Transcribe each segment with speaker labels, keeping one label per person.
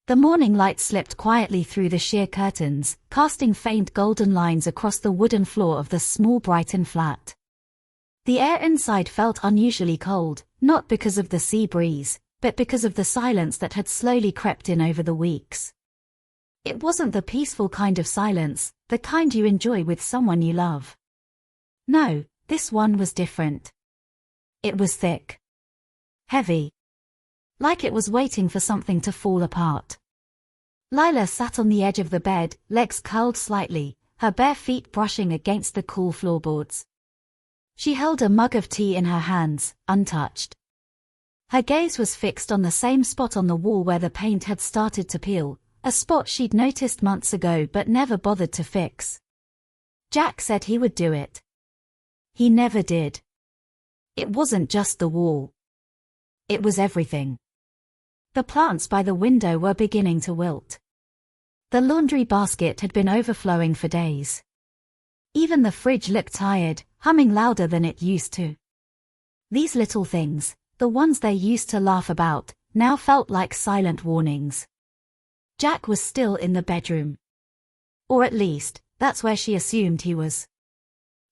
Speaker 1: The morning light slipped quietly through the sheer curtains, casting faint golden lines across the wooden floor of the small Brighton flat. The air inside felt unusually cold, not because of the sea breeze, but because of the silence that had slowly crept in over the weeks. It wasn't the peaceful kind of silence, the kind you enjoy with someone you love. No, this one was different. It was thick. Heavy. Like it was waiting for something to fall apart. Lila sat on the edge of the bed, legs curled slightly, her bare feet brushing against the cool floorboards. She held a mug of tea in her hands, untouched. Her gaze was fixed on the same spot on the wall where the paint had started to peel, a spot she'd noticed months ago but never bothered to fix. Jack said he would do it. He never did. It wasn't just the wall. It was everything. The plants by the window were beginning to wilt. The laundry basket had been overflowing for days. Even the fridge looked tired, humming louder than it used to. These little things, the ones they used to laugh about, now felt like silent warnings. Jack was still in the bedroom. Or at least, that's where she assumed he was.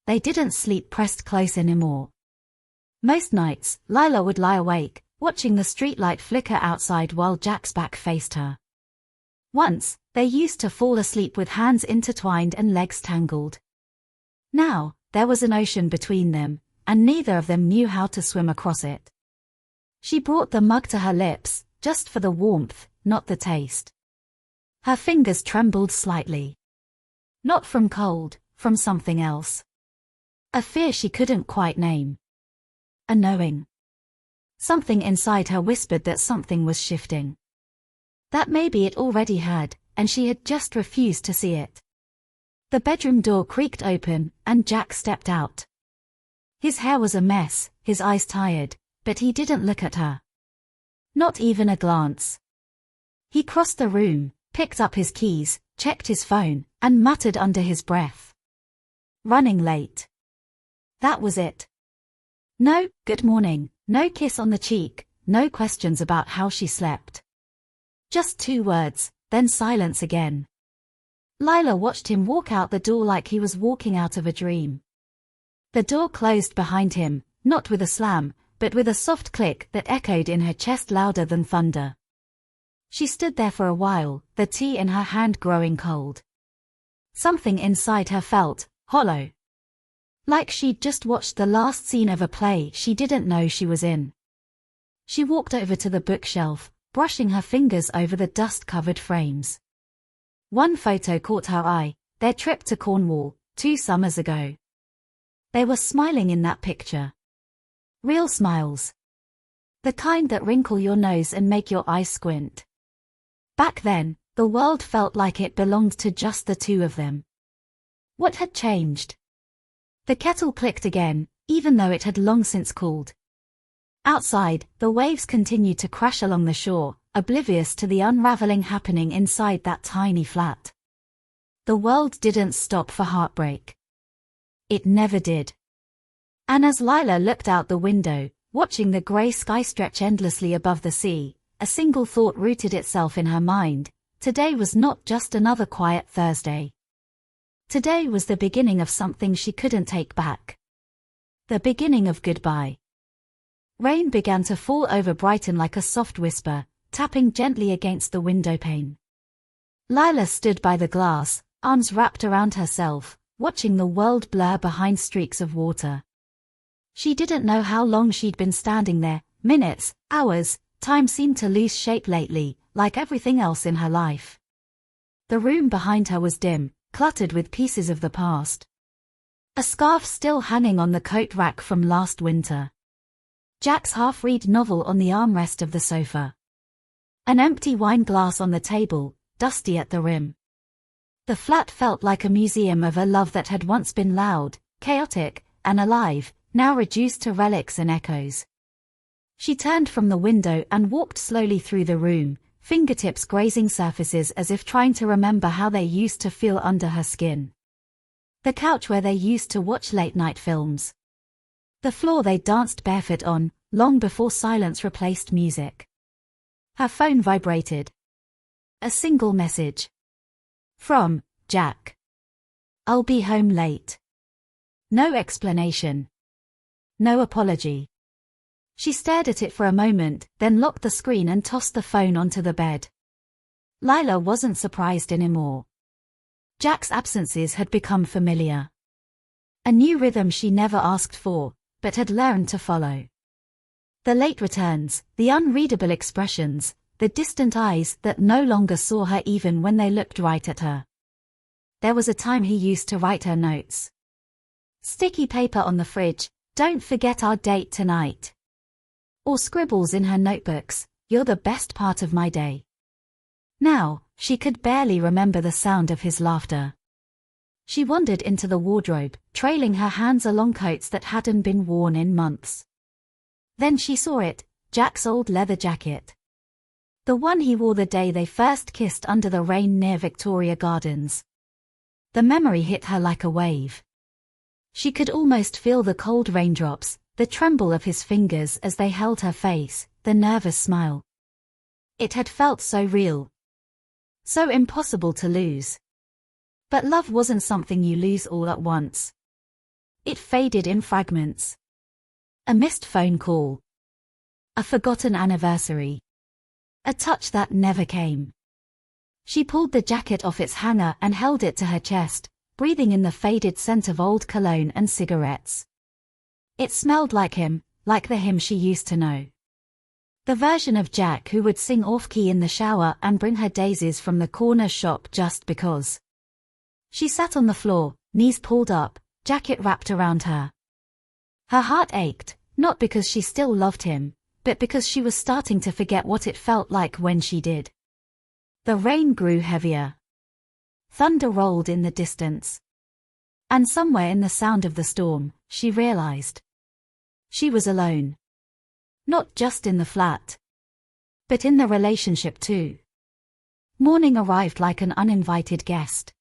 Speaker 1: They didn't sleep pressed close anymore. Most nights, Lila would lie awake, watching the streetlight flicker outside while Jack's back faced her. Once, they used to fall asleep with hands intertwined and legs tangled. Now, there was an ocean between them, and neither of them knew how to swim across it. She brought the mug to her lips, just for the warmth, not the taste. Her fingers trembled slightly. Not from cold, from something else. A fear she couldn't quite name. A knowing. Something inside her whispered that something was shifting. That maybe it already had, and she had just refused to see it. The bedroom door creaked open, and Jack stepped out. His hair was a mess, his eyes tired, but he didn't look at her. Not even a glance. He crossed the room, picked up his keys, checked his phone, and muttered under his breath. Running late. That was it. No good morning, no kiss on the cheek, no questions about how she slept. Just 2 words, then silence again. Lila watched him walk out the door like he was walking out of a dream. The door closed behind him, not with a slam, but with a soft click that echoed in her chest louder than thunder. She stood there for a while, the tea in her hand growing cold. Something inside her felt hollow. Like she'd just watched the last scene of a play she didn't know she was in. She walked over to the bookshelf, brushing her fingers over the dust-covered frames. One photo caught her eye, their trip to Cornwall, 2 summers ago. They were smiling in that picture. Real smiles. The kind that wrinkle your nose and make your eyes squint. Back then, the world felt like it belonged to just the 2 of them. What had changed? The kettle clicked again, even though it had long since cooled. Outside, the waves continued to crash along the shore, oblivious to the unraveling happening inside that tiny flat. The world didn't stop for heartbreak. It never did. And as Lila looked out the window, watching the grey sky stretch endlessly above the sea, a single thought rooted itself in her mind. Today was not just another quiet Thursday. Today was the beginning of something she couldn't take back. The beginning of goodbye. Rain began to fall over Brighton like a soft whisper, tapping gently against the window pane. Lila stood by the glass, arms wrapped around herself, watching the world blur behind streaks of water. She didn't know how long she'd been standing there, minutes, hours. Time seemed to lose shape lately, like everything else in her life. The room behind her was dim, cluttered with pieces of the past. A scarf still hanging on the coat rack from last winter. Jack's half-read novel on the armrest of the sofa. An empty wine glass on the table, dusty at the rim. The flat felt like a museum of a love that had once been loud, chaotic, and alive, now reduced to relics and echoes. She turned from the window and walked slowly through the room, fingertips grazing surfaces as if trying to remember how they used to feel under her skin. The couch where they used to watch late-night films. The floor they danced barefoot on, long before silence replaced music. Her phone vibrated. A single message. From Jack. I'll be home late. No explanation. No apology. She stared at it for a moment, then locked the screen and tossed the phone onto the bed. Lila wasn't surprised anymore. Jack's absences had become familiar. A new rhythm she never asked for, but had learned to follow. The late returns, the unreadable expressions, the distant eyes that no longer saw her even when they looked right at her. There was a time he used to write her notes. Sticky paper on the fridge, "Don't forget our date tonight." Or scribbles in her notebooks, "You're the best part of my day." Now, she could barely remember the sound of his laughter. She wandered into the wardrobe, trailing her hands along coats that hadn't been worn in months. Then she saw it, Jack's old leather jacket. The one he wore the day they first kissed under the rain near Victoria Gardens. The memory hit her like a wave. She could almost feel the cold raindrops, the tremble of his fingers as they held her face, the nervous smile. It had felt so real. So impossible to lose. But love wasn't something you lose all at once. It faded in fragments. A missed phone call. A forgotten anniversary. A touch that never came. She pulled the jacket off its hanger and held it to her chest, breathing in the faded scent of old cologne and cigarettes. It smelled like him, like the him she used to know. The version of Jack who would sing off-key in the shower and bring her daisies from the corner shop just because. She sat on the floor, knees pulled up, jacket wrapped around her. Her heart ached, not because she still loved him, but because she was starting to forget what it felt like when she did. The rain grew heavier. Thunder rolled in the distance. And somewhere in the sound of the storm, she realized. She was alone. Not just in the flat. But in the relationship too. Morning arrived like an uninvited guest.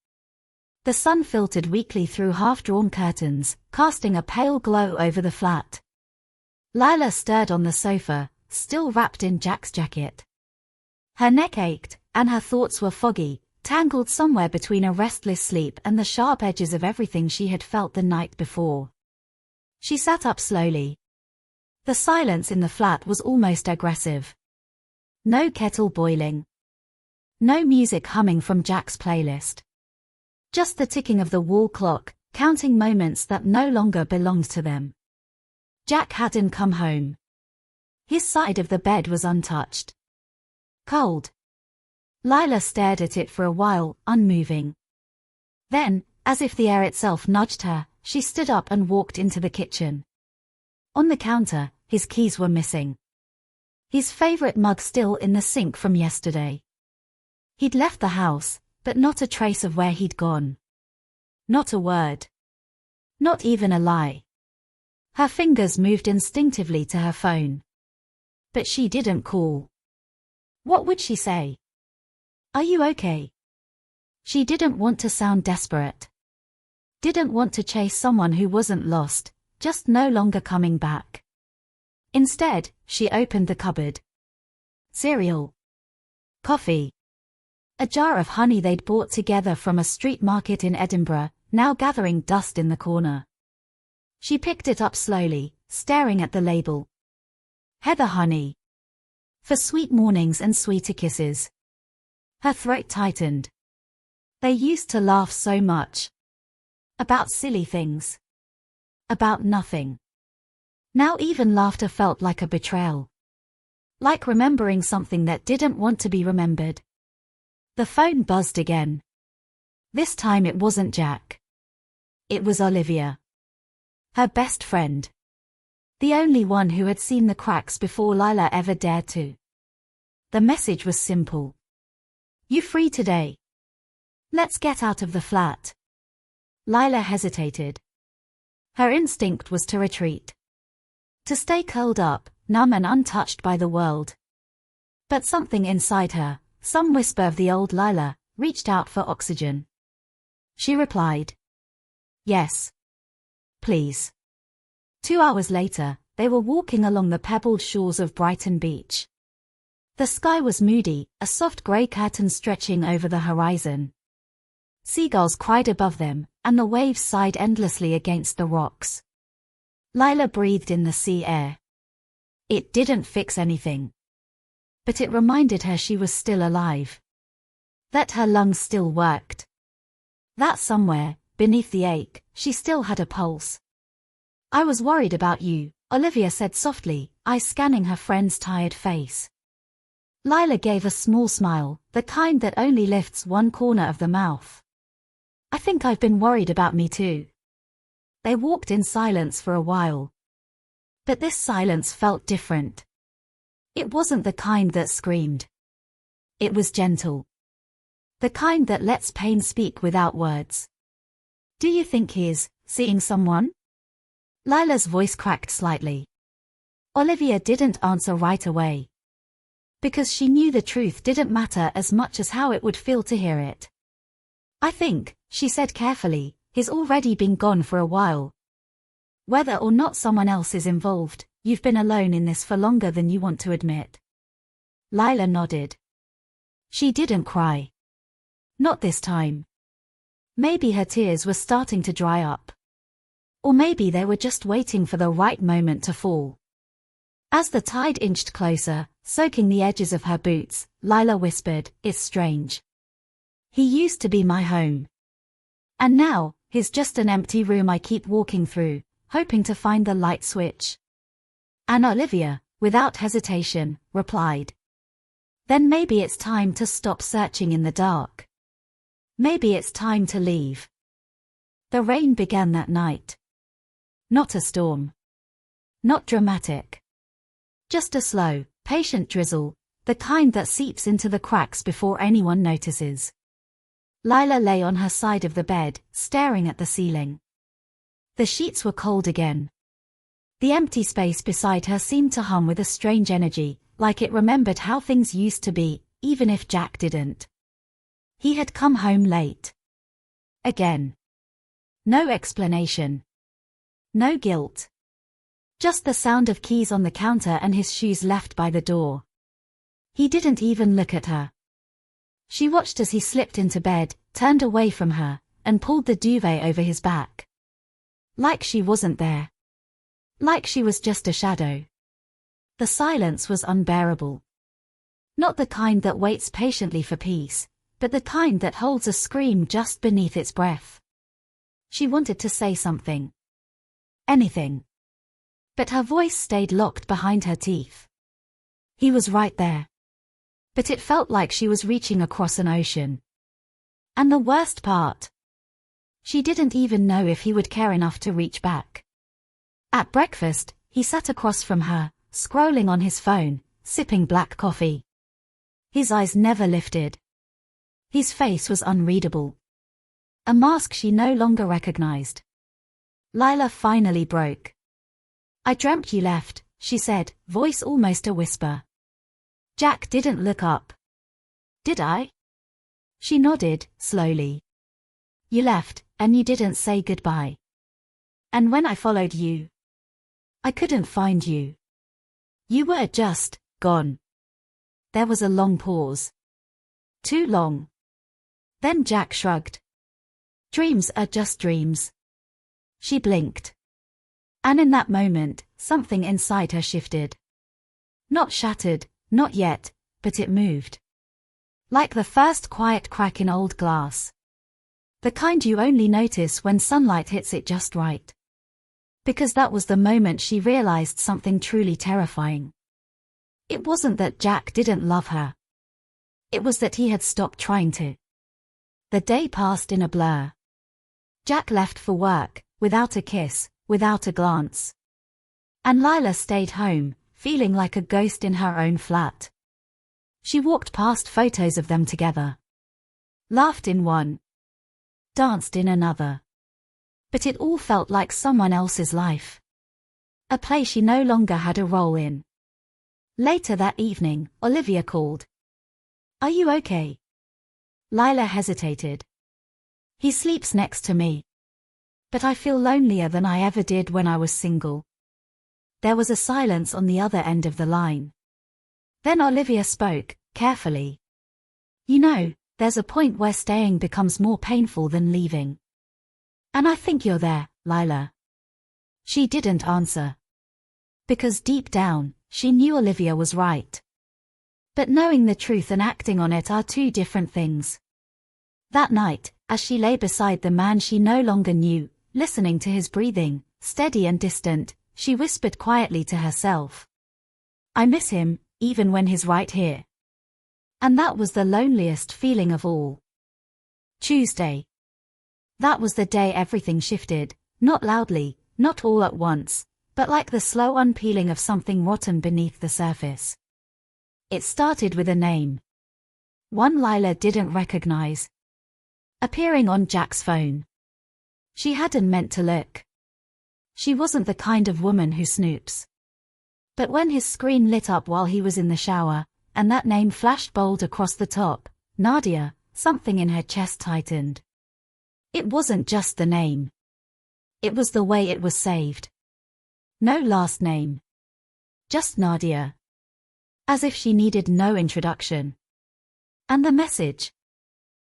Speaker 1: The sun filtered weakly through half-drawn curtains, casting a pale glow over the flat. Lila stirred on the sofa, still wrapped in Jack's jacket. Her neck ached, and her thoughts were foggy, tangled somewhere between a restless sleep and the sharp edges of everything she had felt the night before. She sat up slowly. The silence in the flat was almost aggressive. No kettle boiling. No music humming from Jack's playlist. Just the ticking of the wall clock, counting moments that no longer belonged to them. Jack hadn't come home. His side of the bed was untouched. Cold. Lila stared at it for a while, unmoving. Then, as if the air itself nudged her, she stood up and walked into the kitchen. On the counter, his keys were missing. His favorite mug still in the sink from yesterday. He'd left the house, but not a trace of where he'd gone. Not a word. Not even a lie. Her fingers moved instinctively to her phone. But she didn't call. What would she say? "Are you okay?" She didn't want to sound desperate. Didn't want to chase someone who wasn't lost, just no longer coming back. Instead, she opened the cupboard. Cereal. Coffee. A jar of honey they'd bought together from a street market in Edinburgh, now gathering dust in the corner. She picked it up slowly, staring at the label. Heather honey. For sweet mornings and sweeter kisses. Her throat tightened. They used to laugh so much. About silly things. About nothing. Now even laughter felt like a betrayal. Like remembering something that didn't want to be remembered. The phone buzzed again. This time it wasn't Jack. It was Olivia. Her best friend. The only one who had seen the cracks before Lila ever dared to. The message was simple. "You free today? Let's get out of the flat." Lila hesitated. Her instinct was to retreat. To stay curled up, numb and untouched by the world. But something inside her, some whisper of the old Lila, reached out for oxygen. She replied. "Yes. Please." 2 hours later, they were walking along the pebbled shores of Brighton Beach. The sky was moody, a soft grey curtain stretching over the horizon. Seagulls cried above them, and the waves sighed endlessly against the rocks. Lila breathed in the sea air. It didn't fix anything. But it reminded her she was still alive. That her lungs still worked. That somewhere, beneath the ache, she still had a pulse. "I was worried about you," Olivia said softly, eyes scanning her friend's tired face. Lila gave a small smile, the kind that only lifts one corner of the mouth. "I think I've been worried about me too." They walked in silence for a while. But this silence felt different. It wasn't the kind that screamed. It was gentle. The kind that lets pain speak without words. "Do you think he's seeing someone?" Lila's voice cracked slightly. Olivia didn't answer right away. Because she knew the truth didn't matter as much as how it would feel to hear it. "I think," she said carefully, "he's already been gone for a while. Whether or not someone else is involved, you've been alone in this for longer than you want to admit." Lila nodded. She didn't cry. Not this time. Maybe her tears were starting to dry up. Or maybe they were just waiting for the right moment to fall. As the tide inched closer, soaking the edges of her boots, Lila whispered, "It's strange. He used to be my home. And now, he's just an empty room I keep walking through, hoping to find the light switch." And Olivia, without hesitation, replied, "Then maybe it's time to stop searching in the dark. Maybe it's time to leave." The rain began that night. Not a storm. Not dramatic. Just a slow, patient drizzle, the kind that seeps into the cracks before anyone notices. Lila lay on her side of the bed, staring at the ceiling. The sheets were cold again. The empty space beside her seemed to hum with a strange energy, like it remembered how things used to be, even if Jack didn't. He had come home late. Again. No explanation. No guilt. Just the sound of keys on the counter and his shoes left by the door. He didn't even look at her. She watched as he slipped into bed, turned away from her, and pulled the duvet over his back. Like she wasn't there. Like she was just a shadow. The silence was unbearable. Not the kind that waits patiently for peace, but the kind that holds a scream just beneath its breath. She wanted to say something. Anything. But her voice stayed locked behind her teeth. He was right there. But it felt like she was reaching across an ocean. And the worst part? She didn't even know if he would care enough to reach back. At breakfast, he sat across from her, scrolling on his phone, sipping black coffee. His eyes never lifted. His face was unreadable. A mask she no longer recognized. Lila finally broke. "I dreamt you left," she said, voice almost a whisper. Jack didn't look up. "Did I?" She nodded, slowly. "You left, and you didn't say goodbye. And when I followed you, I couldn't find you. You were just gone." There was a long pause. Too long. Then Jack shrugged. "Dreams are just dreams." She blinked. And in that moment, something inside her shifted. Not shattered, not yet, but it moved. Like the first quiet crack in old glass. The kind you only notice when sunlight hits it just right. Because that was the moment she realized something truly terrifying. It wasn't that Jack didn't love her. It was that he had stopped trying to. The day passed in a blur. Jack left for work, without a kiss, without a glance. And Lila stayed home, feeling like a ghost in her own flat. She walked past photos of them together. Laughed in one. Danced in another. But it all felt like someone else's life. A play she no longer had a role in. Later that evening, Olivia called. "Are you okay?" Lila hesitated. "He sleeps next to me. But I feel lonelier than I ever did when I was single." There was a silence on the other end of the line. Then Olivia spoke, carefully. You know, there's a point where staying becomes more painful than leaving. And I think you're there, Lila. She didn't answer. Because deep down, she knew Olivia was right. But knowing the truth and acting on it are two different things. That night, as she lay beside the man she no longer knew, listening to his breathing, steady and distant, she whispered quietly to herself. I miss him, even when he's right here. And that was the loneliest feeling of all. Tuesday. That was the day everything shifted, not loudly, not all at once, but like the slow unpeeling of something rotten beneath the surface. It started with a name. One Lila didn't recognize. Appearing on Jack's phone. She hadn't meant to look. She wasn't the kind of woman who snoops. But when his screen lit up while he was in the shower, and that name flashed bold across the top, Nadia, something in her chest tightened. It wasn't just the name. It was the way it was saved. No last name. Just Nadia. As if she needed no introduction. And the message.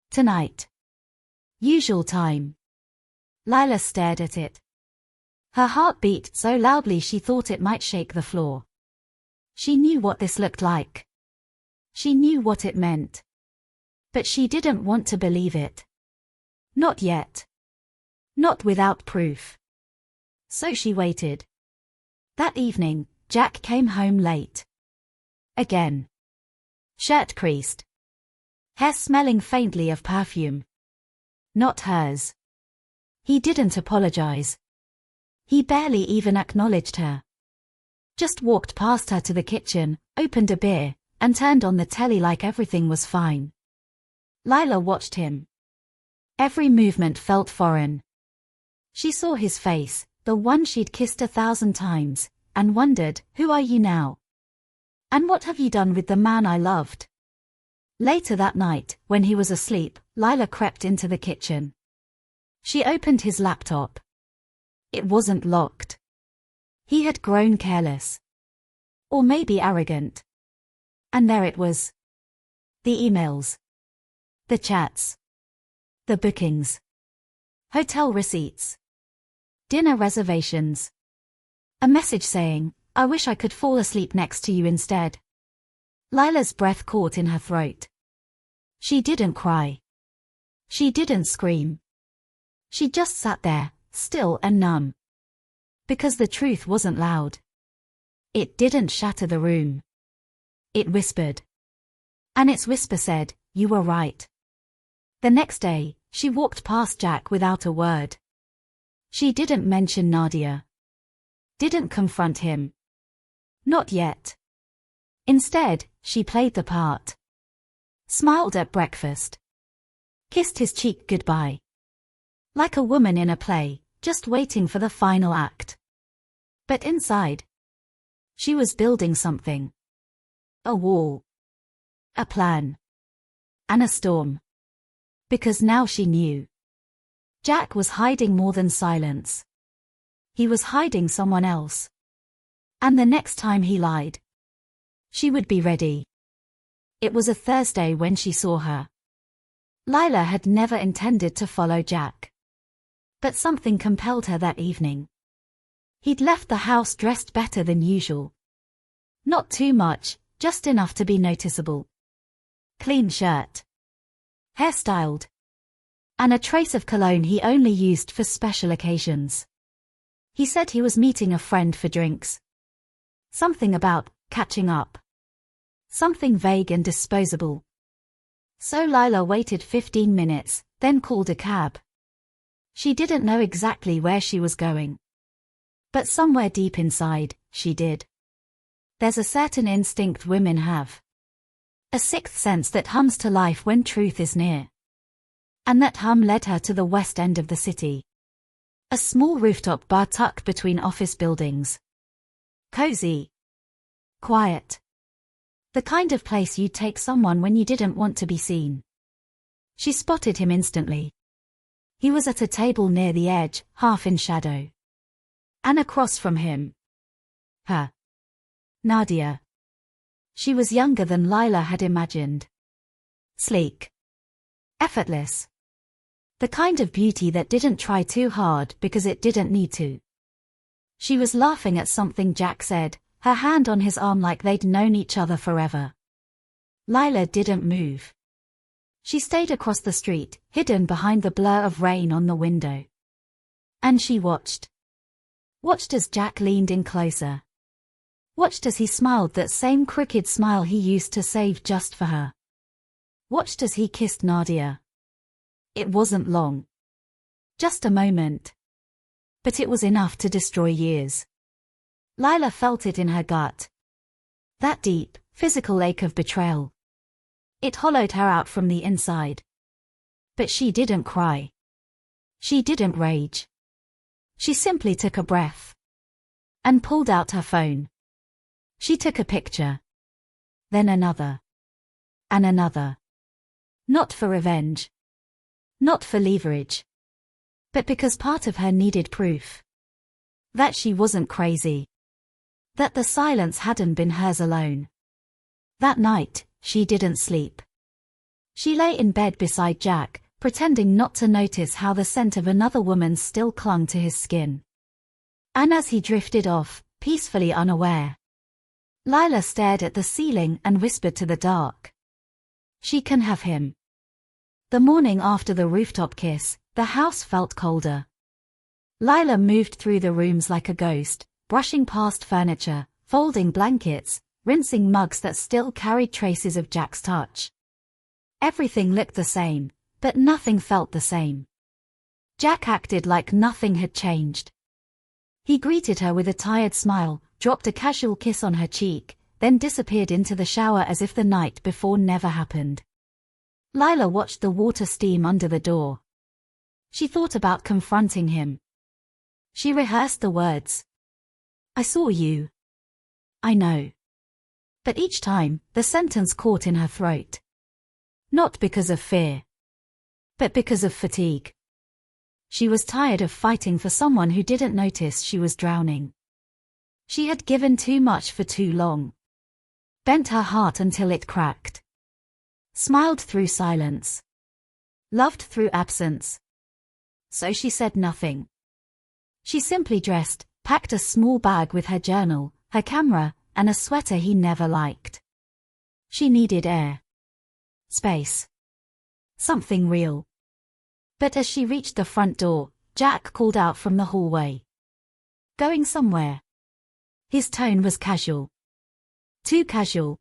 Speaker 1: Tonight. Usual time. Lila stared at it. Her heart beat so loudly she thought it might shake the floor. She knew what this looked like. She knew what it meant. But she didn't want to believe it. Not yet. Not without proof. So she waited. That evening, Jack came home late. Again. Shirt creased. Hair smelling faintly of perfume. Not hers. He didn't apologize. He barely even acknowledged her. Just walked past her to the kitchen, opened a beer, and turned on the telly like everything was fine. Lila watched him. Every movement felt foreign. She saw his face, the one she'd kissed 1,000 times, and wondered, who are you now? And what have you done with the man I loved? Later that night, when he was asleep, Lila crept into the kitchen. She opened his laptop. It wasn't locked. He had grown careless. Or maybe arrogant. And there it was. The emails. The chats. The bookings. Hotel receipts. Dinner reservations. A message saying, I wish I could fall asleep next to you instead. Lila's breath caught in her throat. She didn't cry. She didn't scream. She just sat there, still and numb. Because the truth wasn't loud. It didn't shatter the room. It whispered. And its whisper said, you were right. The next day, she walked past Jack without a word. She didn't mention Nadia. Didn't confront him. Not yet. Instead, she played the part. Smiled at breakfast. Kissed his cheek goodbye. Like a woman in a play, just waiting for the final act. But inside, she was building something. A wall. A plan. And a storm. Because now she knew. Jack was hiding more than silence. He was hiding someone else. And the next time he lied, she would be ready. It was a Thursday when she saw her. Lila had never intended to follow Jack. But something compelled her that evening. He'd left the house dressed better than usual. Not too much, just enough to be noticeable. Clean shirt. Hairstyled. And a trace of cologne he only used for special occasions. He said he was meeting a friend for drinks. Something about catching up. Something vague and disposable. So Lila waited 15 minutes, then called a cab. She didn't know exactly where she was going. But somewhere deep inside, she did. There's a certain instinct women have. A sixth sense that hums to life when truth is near. And that hum led her to the west end of the city. A small rooftop bar tucked between office buildings. Cozy. Quiet. The kind of place you'd take someone when you didn't want to be seen. She spotted him instantly. He was at a table near the edge, half in shadow. And across from him. Her. Nadia. She was younger than Lila had imagined. Sleek. Effortless. The kind of beauty that didn't try too hard because it didn't need to. She was laughing at something Jack said, her hand on his arm like they'd known each other forever. Lila didn't move. She stayed across the street, hidden behind the blur of rain on the window. And she watched. Watched as Jack leaned in closer. Watched as he smiled that same crooked smile he used to save just for her. Watched as he kissed Nadia. It wasn't long. Just a moment. But it was enough to destroy years. Lila felt it in her gut. That deep, physical ache of betrayal. It hollowed her out from the inside. But she didn't cry. She didn't rage. She simply took a breath. And pulled out her phone. She took a picture. Then another. And another. Not for revenge. Not for leverage. But because part of her needed proof. That she wasn't crazy. That the silence hadn't been hers alone. That night, she didn't sleep. She lay in bed beside Jack, pretending not to notice how the scent of another woman still clung to his skin. And as he drifted off, peacefully unaware, Lila stared at the ceiling and whispered to the dark. She can have him. The morning after the rooftop kiss, the house felt colder. Lila moved through the rooms like a ghost, brushing past furniture, folding blankets, rinsing mugs that still carried traces of Jack's touch. Everything looked the same, but nothing felt the same. Jack acted like nothing had changed. He greeted her with a tired smile, dropped a casual kiss on her cheek, then disappeared into the shower as if the night before never happened. Lila watched the water steam under the door. She thought about confronting him. She rehearsed the words. I saw you. I know. But each time, the sentence caught in her throat. Not because of fear. But because of fatigue. She was tired of fighting for someone who didn't notice she was drowning. She had given too much for too long. Bent her heart until it cracked. Smiled through silence. Loved through absence. So she said nothing. She simply dressed, packed a small bag with her journal, her camera, and a sweater he never liked. She needed air. Space. Something real. But as she reached the front door, Jack called out from the hallway. Going somewhere. His tone was casual. Too casual.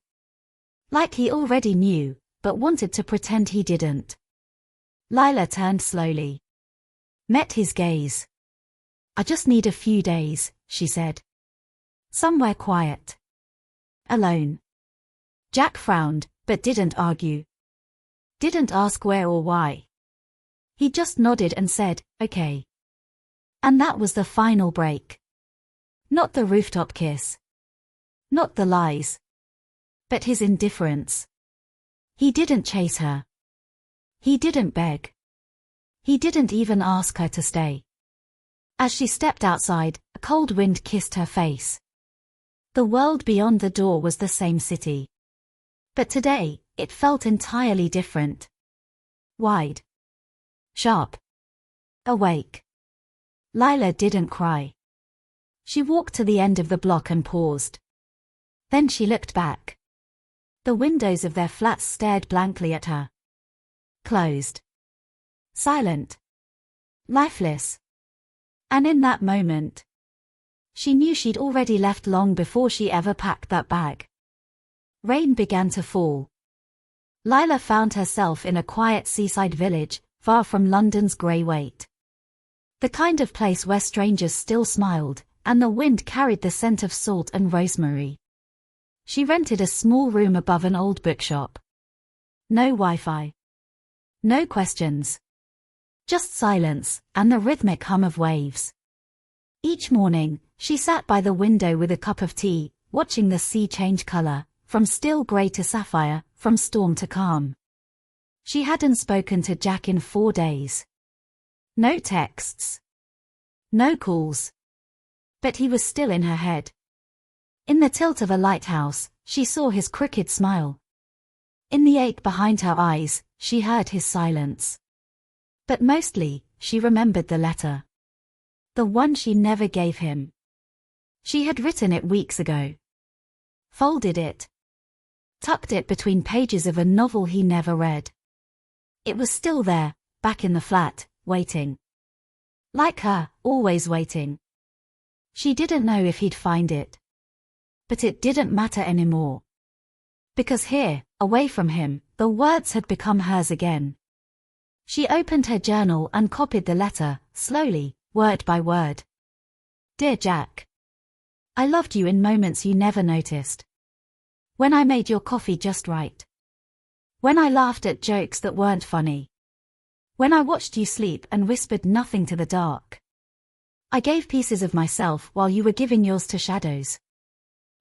Speaker 1: Like he already knew, but wanted to pretend he didn't. Lila turned slowly. Met his gaze. I just need a few days, she said. Somewhere quiet. Alone. Jack frowned, but didn't argue. Didn't ask where or why. He just nodded and said, okay. And that was the final break. Not the rooftop kiss. Not the lies. But his indifference. He didn't chase her. He didn't beg. He didn't even ask her to stay. As she stepped outside, a cold wind kissed her face. The world beyond the door was the same city. But today, it felt entirely different. Wide. Sharp. Awake. Lila didn't cry. She walked to the end of the block and paused. Then she looked back. The windows of their flats stared blankly at her. Closed. Silent. Lifeless. And in that moment, she knew she'd already left long before she ever packed that bag. Rain began to fall. Lila found herself in a quiet seaside village, far from London's grey weight. The kind of place where strangers still smiled, and the wind carried the scent of salt and rosemary. She rented a small room above an old bookshop. No Wi-Fi. No questions. Just silence, and the rhythmic hum of waves. Each morning, she sat by the window with a cup of tea, watching the sea change color, from still grey to sapphire, from storm to calm. She hadn't spoken to Jack in 4 days. No texts. No calls. But he was still in her head. In the tilt of a lighthouse, she saw his crooked smile. In the ache behind her eyes, she heard his silence. But mostly, she remembered the letter. The one she never gave him. She had written it weeks ago. Folded it. Tucked it between pages of a novel he never read. It was still there, back in the flat, waiting. Like her, always waiting. She didn't know if he'd find it. But it didn't matter anymore. Because here, away from him, the words had become hers again. She opened her journal and copied the letter, slowly, word by word. Dear Jack. I loved you in moments you never noticed. When I made your coffee just right. When I laughed at jokes that weren't funny. When I watched you sleep and whispered nothing to the dark. I gave pieces of myself while you were giving yours to shadows.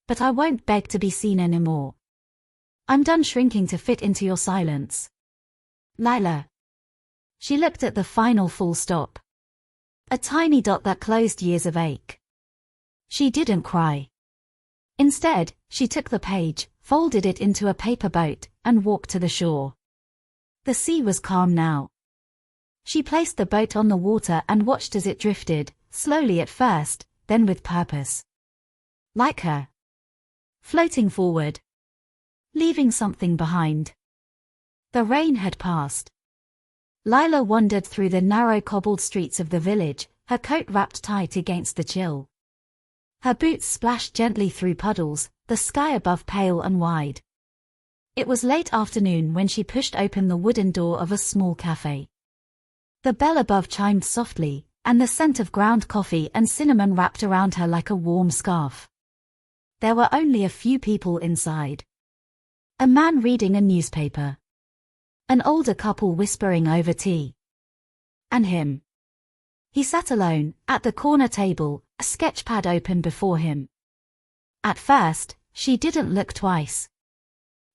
Speaker 1: But I won't beg to be seen anymore. I'm done shrinking to fit into your silence. Lila. She looked at the final full stop. A tiny dot that closed years of ache. She didn't cry. Instead, she took the page, folded it into a paper boat, and walked to the shore. The sea was calm now. She placed the boat on the water and watched as it drifted, slowly at first, then with purpose. Like her. Floating forward. Leaving something behind. The rain had passed. Lila wandered through the narrow cobbled streets of the village, her coat wrapped tight against the chill. Her boots splashed gently through puddles, the sky above pale and wide. It was late afternoon when she pushed open the wooden door of a small cafe. The bell above chimed softly, and the scent of ground coffee and cinnamon wrapped around her like a warm scarf. There were only a few people inside. A man reading a newspaper. An older couple whispering over tea. And him. He sat alone, at the corner table, a sketchpad open before him. At first, she didn't look twice.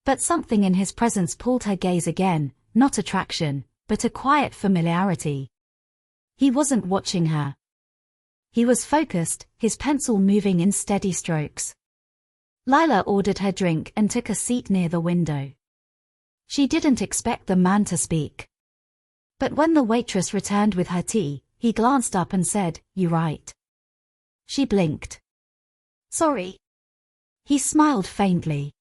Speaker 1: But something in his presence pulled her gaze again, not attraction, but a quiet familiarity. He wasn't watching her. He was focused, his pencil moving in steady strokes. Lila ordered her drink and took a seat near the window. She didn't expect the man to speak. But when the waitress returned with her tea, he glanced up and said, "You right?" She blinked. "Sorry." He smiled faintly.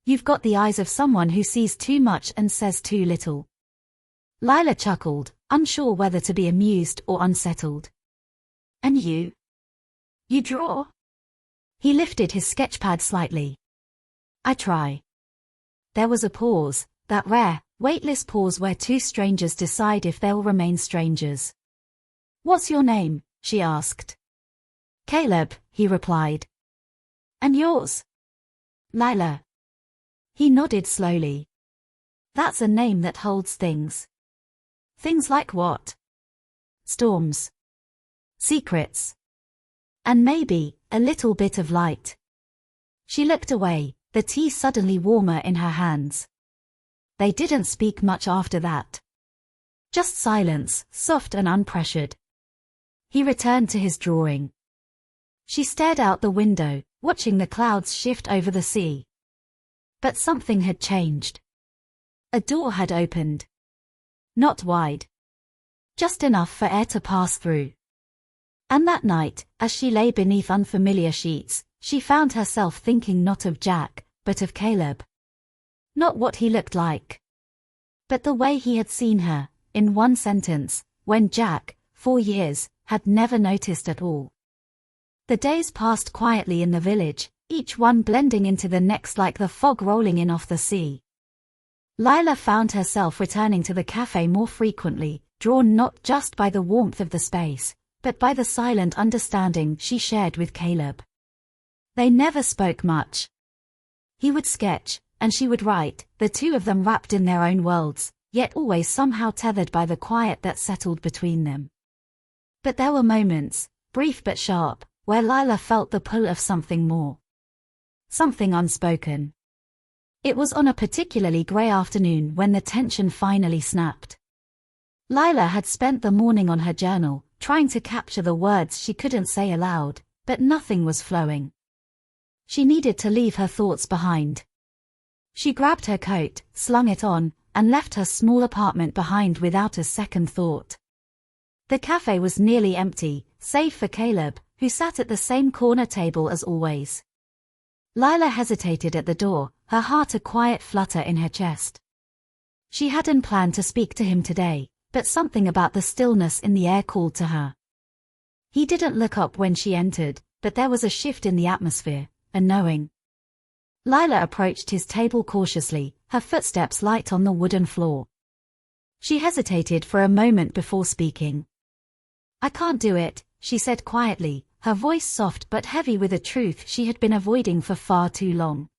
Speaker 1: "You've got the eyes of someone who sees too much and says too little." Lila chuckled, unsure whether to be amused or unsettled. "And you? You draw?" He lifted his sketchpad slightly. "I try." There was a pause, that rare, weightless pause where two strangers decide if they'll remain strangers. "What's your name?" she asked. "Caleb," he replied. "And yours?" "Lila." He nodded slowly. "That's a name that holds things." "Things like what?" "Storms. Secrets. And maybe, a little bit of light." She looked away, the tea suddenly warmer in her hands. They didn't speak much after that. Just silence, soft and unpressured. He returned to his drawing. She stared out the window, watching the clouds shift over the sea. But something had changed. A door had opened. Not wide. Just enough for air to pass through. And that night, as she lay beneath unfamiliar sheets, she found herself thinking not of Jack, but of Caleb. Not what he looked like. But the way he had seen her, in one sentence, when Jack, 4 years, had never noticed at all. The days passed quietly in the village, each one blending into the next like the fog rolling in off the sea. Lila found herself returning to the cafe more frequently, drawn not just by the warmth of the space, but by the silent understanding she shared with Caleb. They never spoke much. He would sketch, and she would write, the two of them wrapped in their own worlds, yet always somehow tethered by the quiet that settled between them. But there were moments, brief but sharp, where Lila felt the pull of something more. Something unspoken. It was on a particularly grey afternoon when the tension finally snapped. Lila had spent the morning on her journal, trying to capture the words she couldn't say aloud, but nothing was flowing. She needed to leave her thoughts behind. She grabbed her coat, slung it on, and left her small apartment behind without a second thought. The cafe was nearly empty, save for Caleb, who sat at the same corner table as always. Lila hesitated at the door, her heart a quiet flutter in her chest. She hadn't planned to speak to him today, but something about the stillness in the air called to her. He didn't look up when she entered, but there was a shift in the atmosphere, a knowing. Lila approached his table cautiously, her footsteps light on the wooden floor. She hesitated for a moment before speaking. "I can't do it," she said quietly, her voice soft but heavy with a truth she had been avoiding for far too long.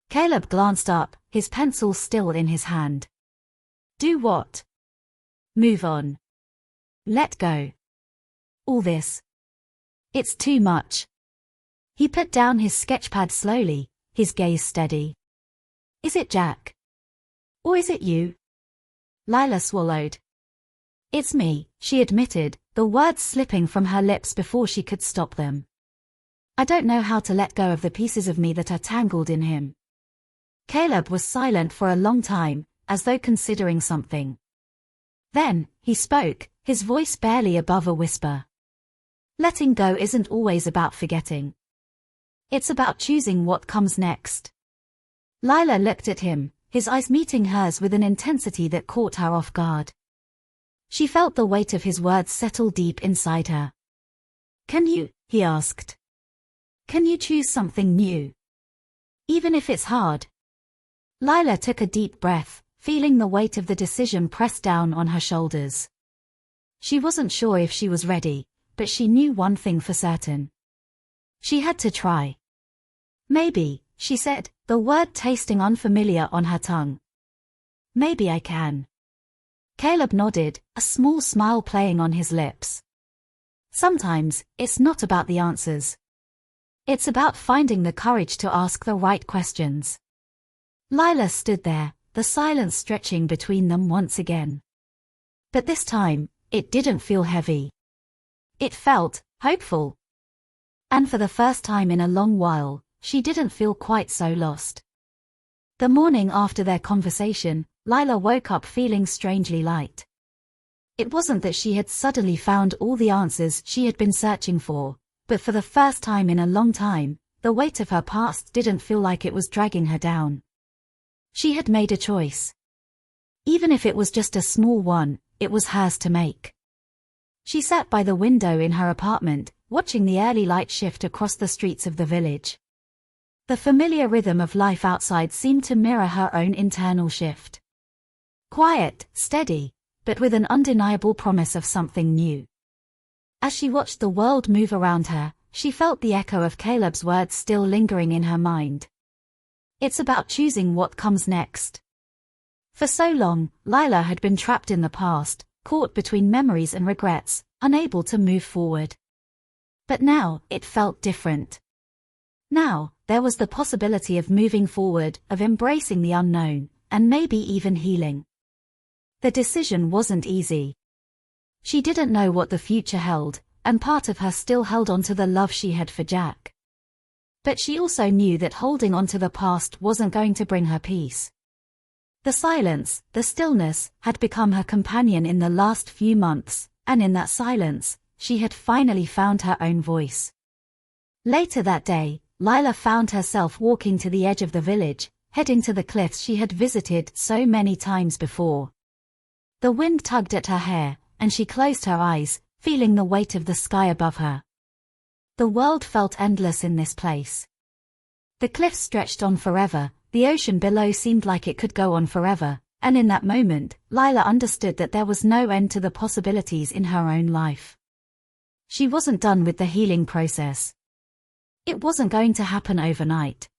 Speaker 1: Caleb glanced up, his pencil still in his hand. "Do what?" "Move on. Let go. All this. It's too much." He put down his sketchpad slowly, his gaze steady. "Is it Jack? Or is it you?" Lila swallowed. "It's me," she admitted, the words slipping from her lips before she could stop them. "I don't know how to let go of the pieces of me that are tangled in him." Caleb was silent for a long time, as though considering something. Then, he spoke, his voice barely above a whisper. "Letting go isn't always about forgetting. It's about choosing what comes next." Lila looked at him, his eyes meeting hers with an intensity that caught her off guard. She felt the weight of his words settle deep inside her. "Can you?" he asked. "Can you choose something new? Even if it's hard?" Lila took a deep breath, feeling the weight of the decision press down on her shoulders. She wasn't sure if she was ready, but she knew one thing for certain. She had to try. "Maybe," she said, the word tasting unfamiliar on her tongue. "Maybe I can." Caleb nodded, a small smile playing on his lips. Sometimes, it's not about the answers. It's about finding the courage to ask the right questions. Lila stood there, the silence stretching between them once again. But this time, it didn't feel heavy. It felt hopeful. And for the first time in a long while, she didn't feel quite so lost. The morning after their conversation, Lila woke up feeling strangely light. It wasn't that she had suddenly found all the answers she had been searching for, but for the first time in a long time, the weight of her past didn't feel like it was dragging her down. She had made a choice. Even if it was just a small one, it was hers to make. She sat by the window in her apartment, watching the early light shift across the streets of the village. The familiar rhythm of life outside seemed to mirror her own internal shift. Quiet, steady, but with an undeniable promise of something new. As she watched the world move around her, she felt the echo of Caleb's words still lingering in her mind. It's about choosing what comes next. For so long, Lila had been trapped in the past, caught between memories and regrets, unable to move forward. But now, it felt different. Now, there was the possibility of moving forward, of embracing the unknown, and maybe even healing. The decision wasn't easy. She didn't know what the future held, and part of her still held on to the love she had for Jack. But she also knew that holding on to the past wasn't going to bring her peace. The silence, the stillness, had become her companion in the last few months, and in that silence, she had finally found her own voice. Later that day, Lila found herself walking to the edge of the village, heading to the cliffs she had visited so many times before. The wind tugged at her hair, and she closed her eyes, feeling the weight of the sky above her. The world felt endless in this place. The cliffs stretched on forever, the ocean below seemed like it could go on forever, and in that moment, Lila understood that there was no end to the possibilities in her own life. She wasn't done with the healing process. It wasn't going to happen overnight.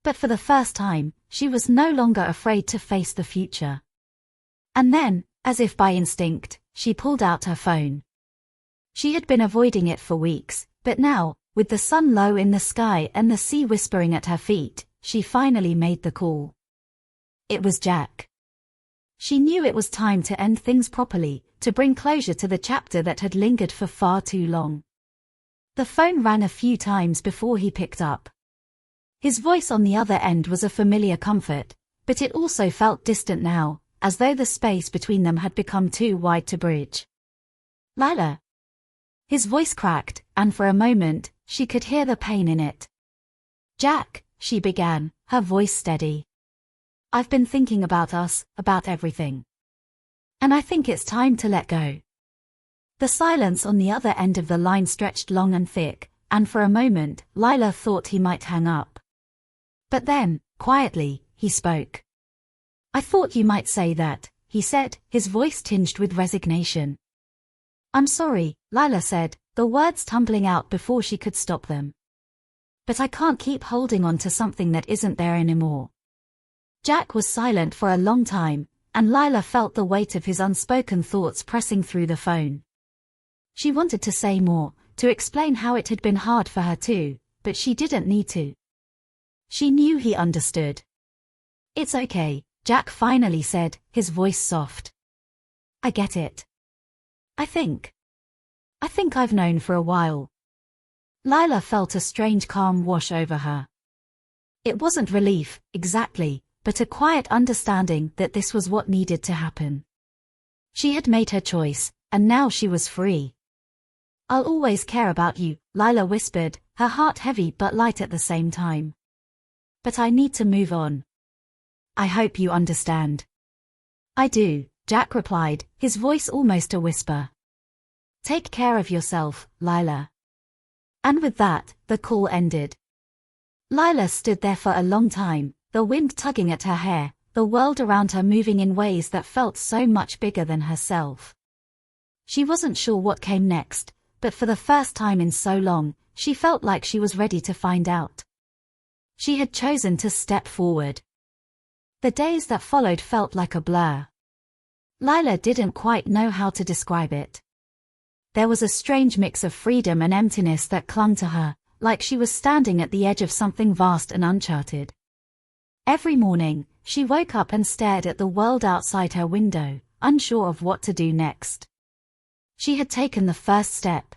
Speaker 1: But for the first time, she was no longer afraid to face the future. And then, as if by instinct, she pulled out her phone. She had been avoiding it for weeks, but now, with the sun low in the sky and the sea whispering at her feet, she finally made the call. It was Jack. She knew it was time to end things properly, to bring closure to the chapter that had lingered for far too long. The phone rang a few times before he picked up. His voice on the other end was a familiar comfort, but it also felt distant now, as though the space between them had become too wide to bridge. Lila. His voice cracked, and for a moment, she could hear the pain in it. Jack, she began, her voice steady. I've been thinking about us, about everything. And I think it's time to let go. The silence on the other end of the line stretched long and thick, and for a moment, Lila thought he might hang up. But then, quietly, he spoke. I thought you might say that, he said, his voice tinged with resignation. I'm sorry, Lila said, the words tumbling out before she could stop them. But I can't keep holding on to something that isn't there anymore. Jack was silent for a long time, and Lila felt the weight of his unspoken thoughts pressing through the phone. She wanted to say more, to explain how it had been hard for her too, but she didn't need to. She knew he understood. It's okay, Jack finally said, his voice soft. I get it. I think I've known for a while. Lila felt a strange calm wash over her. It wasn't relief, exactly, but a quiet understanding that this was what needed to happen. She had made her choice, and now she was free. I'll always care about you, Lila whispered, her heart heavy but light at the same time. But I need to move on. I hope you understand. I do, Jack replied, his voice almost a whisper. Take care of yourself, Lila. And with that, the call ended. Lila stood there for a long time, the wind tugging at her hair, the world around her moving in ways that felt so much bigger than herself. She wasn't sure what came next, but for the first time in so long, she felt like she was ready to find out. She had chosen to step forward. The days that followed felt like a blur. Lila didn't quite know how to describe it. There was a strange mix of freedom and emptiness that clung to her, like she was standing at the edge of something vast and uncharted. Every morning, she woke up and stared at the world outside her window, unsure of what to do next. She had taken the first step.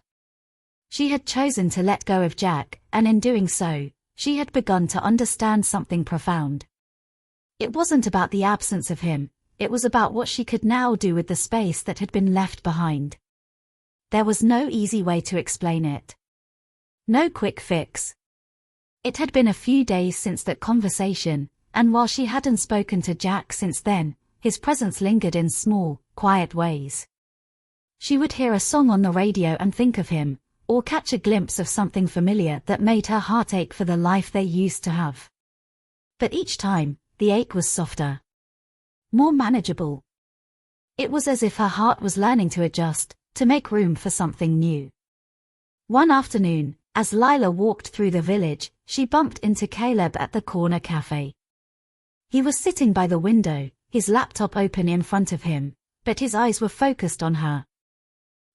Speaker 1: She had chosen to let go of Jack, and in doing so, she had begun to understand something profound. It wasn't about the absence of him, it was about what she could now do with the space that had been left behind. There was no easy way to explain it. No quick fix. It had been a few days since that conversation, and while she hadn't spoken to Jack since then, his presence lingered in small, quiet ways. She would hear a song on the radio and think of him, or catch a glimpse of something familiar that made her heart ache for the life they used to have. But each time, the ache was softer. More manageable. It was as if her heart was learning to adjust, to make room for something new. One afternoon, as Lila walked through the village, she bumped into Caleb at the corner cafe. He was sitting by the window, his laptop open in front of him, but his eyes were focused on her.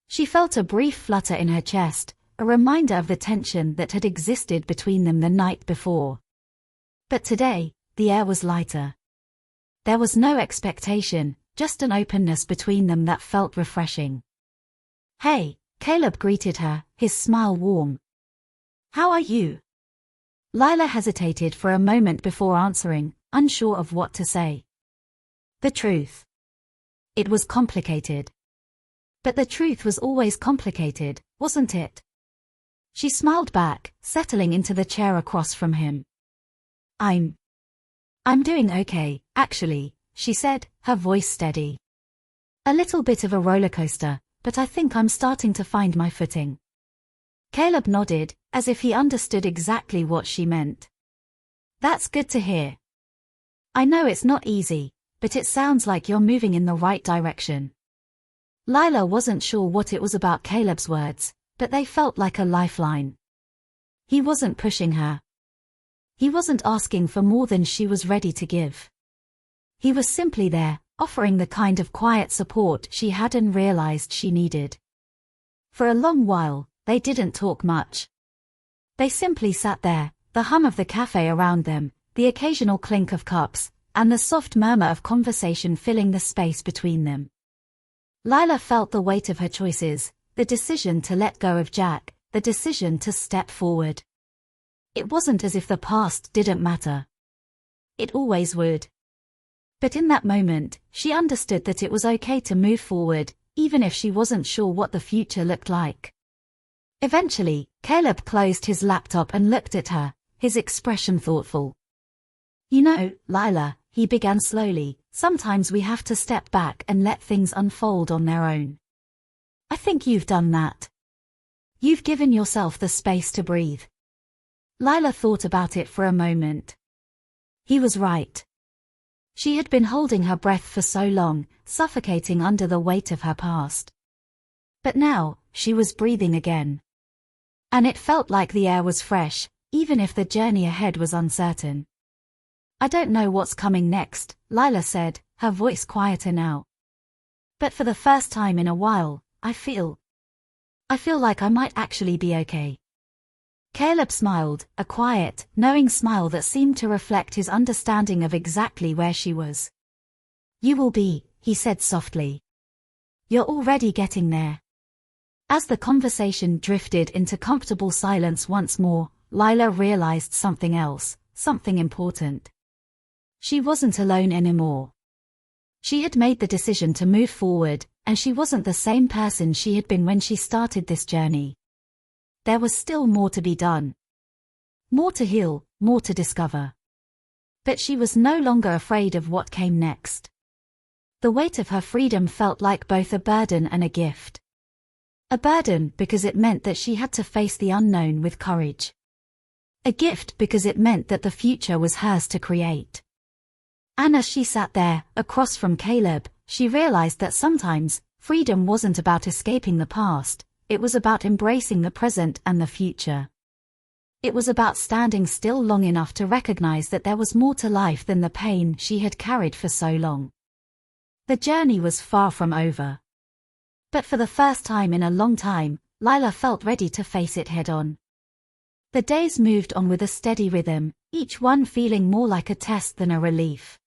Speaker 1: She felt a brief flutter in her chest, a reminder of the tension that had existed between them the night before. But today, the air was lighter. There was no expectation, just an openness between them that felt refreshing. Hey, Caleb greeted her, his smile warm. How are you? Lila hesitated for a moment before answering, unsure of what to say. The truth. It was complicated. But the truth was always complicated, wasn't it? She smiled back, settling into the chair across from him. I'm doing okay, actually, she said, her voice steady. A little bit of a roller coaster, but I think I'm starting to find my footing. Caleb nodded, as if he understood exactly what she meant. That's good to hear. I know it's not easy, but it sounds like you're moving in the right direction. Lila wasn't sure what it was about Caleb's words, but they felt like a lifeline. He wasn't pushing her. He wasn't asking for more than she was ready to give. He was simply there, offering the kind of quiet support she hadn't realized she needed. For a long while, they didn't talk much. They simply sat there, the hum of the cafe around them, the occasional clink of cups, and the soft murmur of conversation filling the space between them. Lila felt the weight of her choices, the decision to let go of Jack, the decision to step forward. It wasn't as if the past didn't matter. It always would. But in that moment, she understood that it was okay to move forward, even if she wasn't sure what the future looked like. Eventually, Caleb closed his laptop and looked at her, his expression thoughtful. You know, Lila, he began slowly, sometimes we have to step back and let things unfold on their own. I think you've done that. You've given yourself the space to breathe. Lila thought about it for a moment. He was right. She had been holding her breath for so long, suffocating under the weight of her past. But now, she was breathing again. And it felt like the air was fresh, even if the journey ahead was uncertain. I don't know what's coming next, Lila said, her voice quieter now. But for the first time in a while, I feel like I might actually be okay. Caleb smiled, a quiet, knowing smile that seemed to reflect his understanding of exactly where she was. You will be, he said softly. You're already getting there. As the conversation drifted into comfortable silence once more, Lila realized something else, something important. She wasn't alone anymore. She had made the decision to move forward, and she wasn't the same person she had been when she started this journey. There was still more to be done. More to heal, more to discover. But she was no longer afraid of what came next. The weight of her freedom felt like both a burden and a gift. A burden because it meant that she had to face the unknown with courage. A gift because it meant that the future was hers to create. And as she sat there, across from Caleb, she realized that sometimes, freedom wasn't about escaping the past, it was about embracing the present and the future. It was about standing still long enough to recognize that there was more to life than the pain she had carried for so long. The journey was far from over. But for the first time in a long time, Lila felt ready to face it head-on. The days moved on with a steady rhythm, each one feeling more like a test than a relief.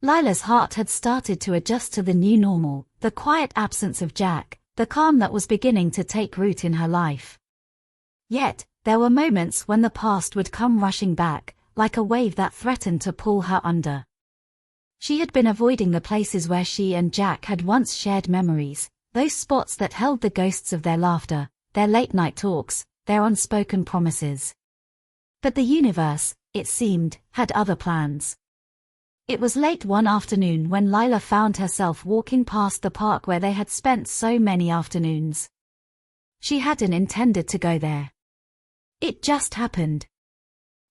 Speaker 1: Lila's heart had started to adjust to the new normal, the quiet absence of Jack, the calm that was beginning to take root in her life. Yet, there were moments when the past would come rushing back, like a wave that threatened to pull her under. She had been avoiding the places where she and Jack had once shared memories, those spots that held the ghosts of their laughter, their late-night talks, their unspoken promises. But the universe, it seemed, had other plans. It was late one afternoon when Lila found herself walking past the park where they had spent so many afternoons. She hadn't intended to go there. It just happened.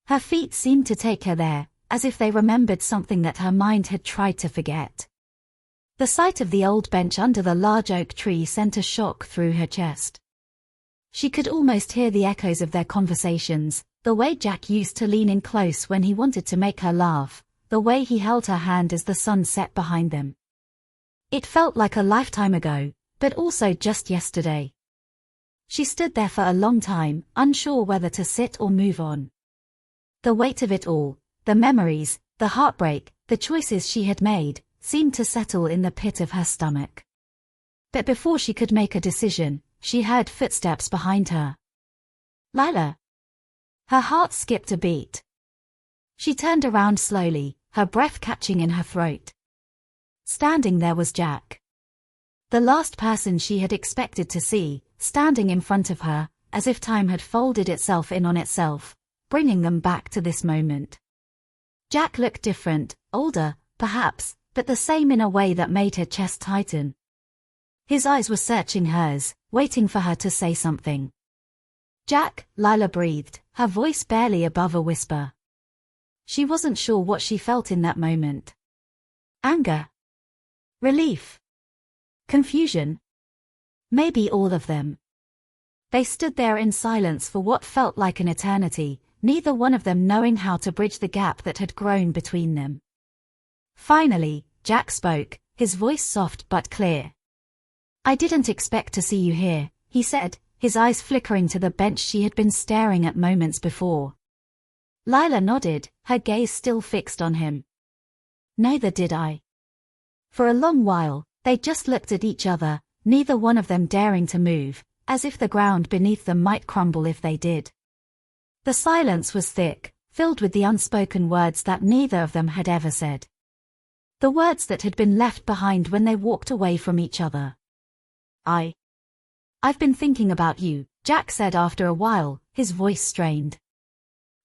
Speaker 1: Her feet seemed to take her there, as if they remembered something that her mind had tried to forget. The sight of the old bench under the large oak tree sent a shock through her chest. She could almost hear the echoes of their conversations, the way Jack used to lean in close when he wanted to make her laugh, the way he held her hand as the sun set behind them. It felt like a lifetime ago, but also just yesterday. She stood there for a long time, unsure whether to sit or move on. The weight of it all, the memories, the heartbreak, the choices she had made, seemed to settle in the pit of her stomach. But before she could make a decision, she heard footsteps behind her. Lila. Her heart skipped a beat. She turned around slowly, her breath catching in her throat. Standing there was Jack. The last person she had expected to see, standing in front of her, as if time had folded itself in on itself, bringing them back to this moment. Jack looked different, older, perhaps, but the same in a way that made her chest tighten. His eyes were searching hers, waiting for her to say something. Jack, Lila breathed, her voice barely above a whisper. She wasn't sure what she felt in that moment. Anger. Relief. Confusion. Maybe all of them. They stood there in silence for what felt like an eternity, neither one of them knowing how to bridge the gap that had grown between them. Finally, Jack spoke, his voice soft but clear. I didn't expect to see you here, he said, his eyes flickering to the bench she had been staring at moments before. Lila nodded, her gaze still fixed on him. Neither did I. For a long while, they just looked at each other, neither one of them daring to move, as if the ground beneath them might crumble if they did. The silence was thick, filled with the unspoken words that neither of them had ever said. The words that had been left behind when they walked away from each other. I've been thinking about you, Jack said after a while, his voice strained.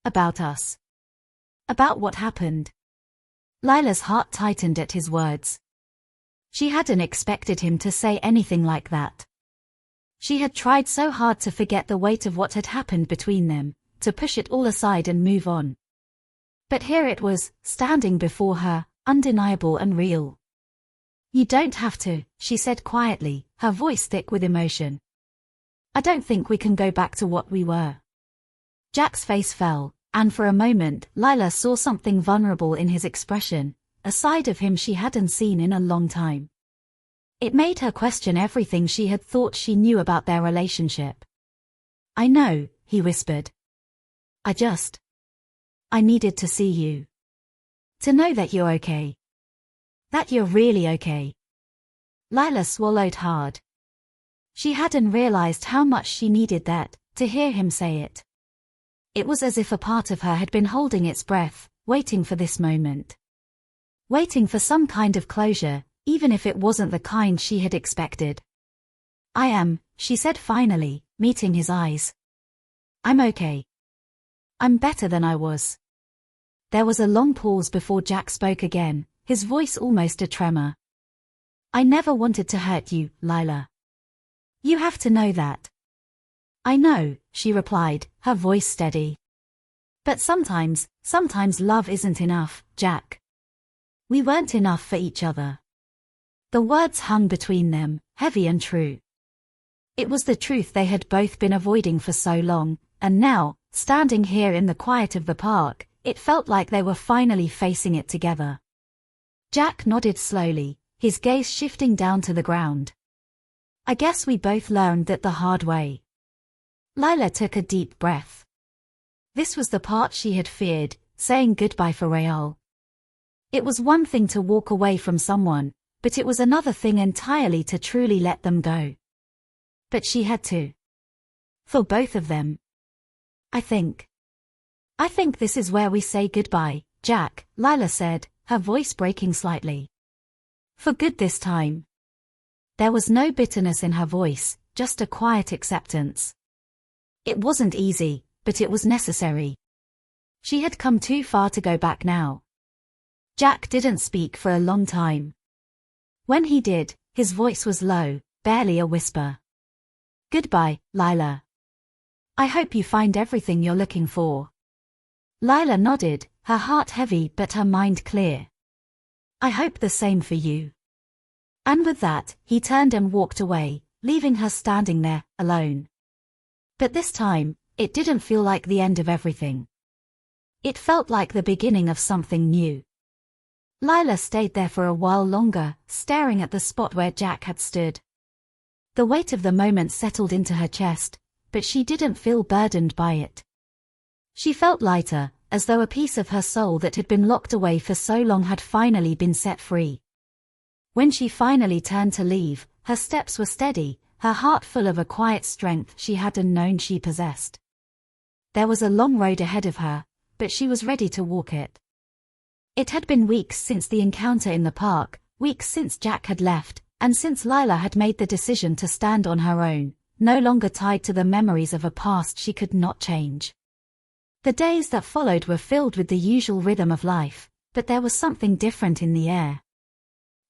Speaker 1: About us. About what happened. Lila's heart tightened at his words. She hadn't expected him to say anything like that. She had tried so hard to forget the weight of what had happened between them, to push it all aside and move on. But here it was, standing before her, undeniable and real. You don't have to, she said quietly, her voice thick with emotion. I don't think we can go back to what we were. Jack's face fell, and for a moment Lila saw something vulnerable in his expression, a side of him she hadn't seen in a long time. It made her question everything she had thought she knew about their relationship. I know, he whispered. I needed to see you. To know that you're okay. That you're really okay. Lila swallowed hard. She hadn't realized how much she needed that, to hear him say it. It was as if a part of her had been holding its breath, waiting for this moment. Waiting for some kind of closure, even if it wasn't the kind she had expected. I am, she said finally, meeting his eyes. I'm okay. I'm better than I was. There was a long pause before Jack spoke again, his voice almost a tremor. I never wanted to hurt you, Lila. You have to know that. I know, she replied, her voice steady. But sometimes love isn't enough, Jack. We weren't enough for each other. The words hung between them, heavy and true. It was the truth they had both been avoiding for so long, and now, standing here in the quiet of the park, it felt like they were finally facing it together. Jack nodded slowly, his gaze shifting down to the ground. I guess we both learned that the hard way. Lila took a deep breath. This was the part she had feared, saying goodbye for real. It was one thing to walk away from someone, but it was another thing entirely to truly let them go. But she had to. For both of them. I think this is where we say goodbye, Jack, Lila said, her voice breaking slightly. For good this time. There was no bitterness in her voice, just a quiet acceptance. It wasn't easy, but it was necessary. She had come too far to go back now. Jack didn't speak for a long time. When he did, his voice was low, barely a whisper. Goodbye, Lila. I hope you find everything you're looking for. Lila nodded, her heart heavy but her mind clear. I hope the same for you. And with that, he turned and walked away, leaving her standing there, alone. But this time, it didn't feel like the end of everything. It felt like the beginning of something new. Lila stayed there for a while longer, staring at the spot where Jack had stood. The weight of the moment settled into her chest, but she didn't feel burdened by it. She felt lighter, as though a piece of her soul that had been locked away for so long had finally been set free. When she finally turned to leave, her steps were steady, her heart full of a quiet strength she hadn't known she possessed. There was a long road ahead of her, but she was ready to walk it. It had been weeks since the encounter in the park, weeks since Jack had left, and since Lila had made the decision to stand on her own, no longer tied to the memories of a past she could not change. The days that followed were filled with the usual rhythm of life, but there was something different in the air.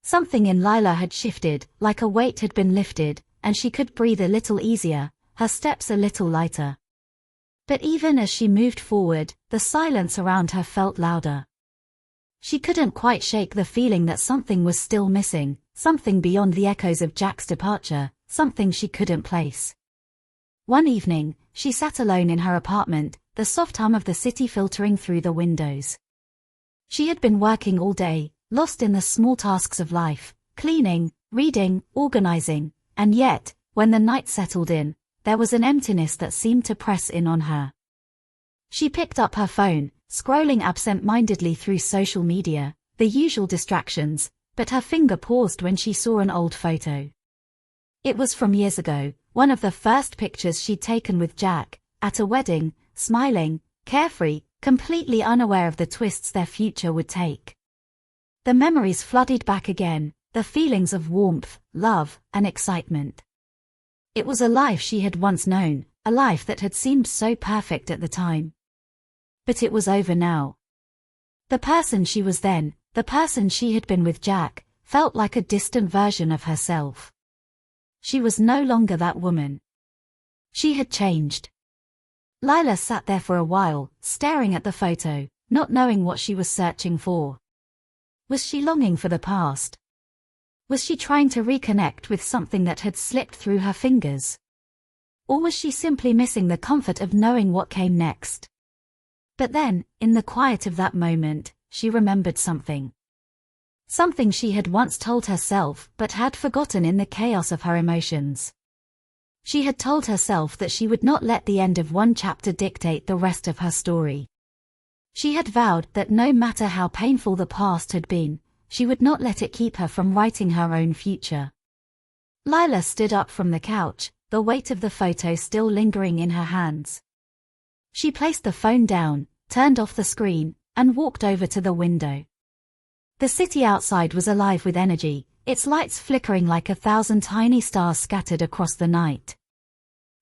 Speaker 1: Something in Lila had shifted, like a weight had been lifted, and she could breathe a little easier, her steps a little lighter. But even as she moved forward, the silence around her felt louder. She couldn't quite shake the feeling that something was still missing, something beyond the echoes of Jack's departure, something she couldn't place. One evening, she sat alone in her apartment, the soft hum of the city filtering through the windows. She had been working all day, lost in the small tasks of life, cleaning, reading, organizing, and yet, when the night settled in, there was an emptiness that seemed to press in on her. She picked up her phone, scrolling absent-mindedly through social media, the usual distractions, but her finger paused when she saw an old photo. It was from years ago, one of the first pictures she'd taken with Jack, at a wedding, smiling, carefree, completely unaware of the twists their future would take. The memories flooded back again, the feelings of warmth, love, and excitement. It was a life she had once known, a life that had seemed so perfect at the time. But it was over now. The person she was then, the person she had been with Jack, felt like a distant version of herself. She was no longer that woman. She had changed. Lila sat there for a while, staring at the photo, not knowing what she was searching for. Was she longing for the past? Was she trying to reconnect with something that had slipped through her fingers? Or was she simply missing the comfort of knowing what came next? But then, in the quiet of that moment, she remembered something. Something she had once told herself but had forgotten in the chaos of her emotions. She had told herself that she would not let the end of one chapter dictate the rest of her story. She had vowed that no matter how painful the past had been, she would not let it keep her from writing her own future. Lila stood up from the couch, the weight of the photo still lingering in her hands. She placed the phone down, turned off the screen, and walked over to the window. The city outside was alive with energy, its lights flickering like 1,000 tiny stars scattered across the night.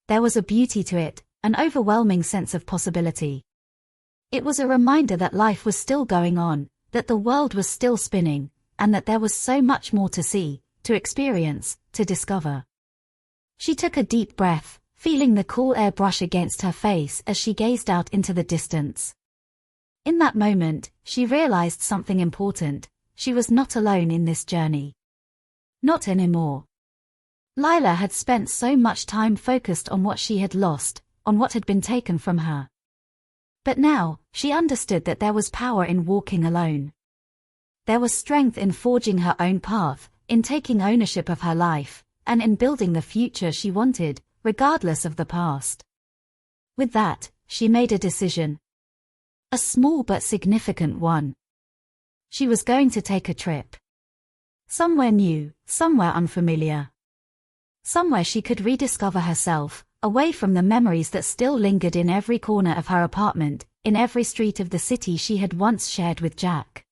Speaker 1: There was a beauty to it, an overwhelming sense of possibility. It was a reminder that life was still going on, that the world was still spinning, and that there was so much more to see, to experience, to discover. She took a deep breath, feeling the cool air brush against her face as she gazed out into the distance. In that moment, she realized something important. She was not alone in this journey. Not anymore. Lila had spent so much time focused on what she had lost, on what had been taken from her. But now, she understood that there was power in walking alone. There was strength in forging her own path, in taking ownership of her life, and in building the future she wanted, regardless of the past. With that, she made a decision. A small but significant one. She was going to take a trip. Somewhere new, somewhere unfamiliar. Somewhere she could rediscover herself, away from the memories that still lingered in every corner of her apartment, in every street of the city she had once shared with Jack.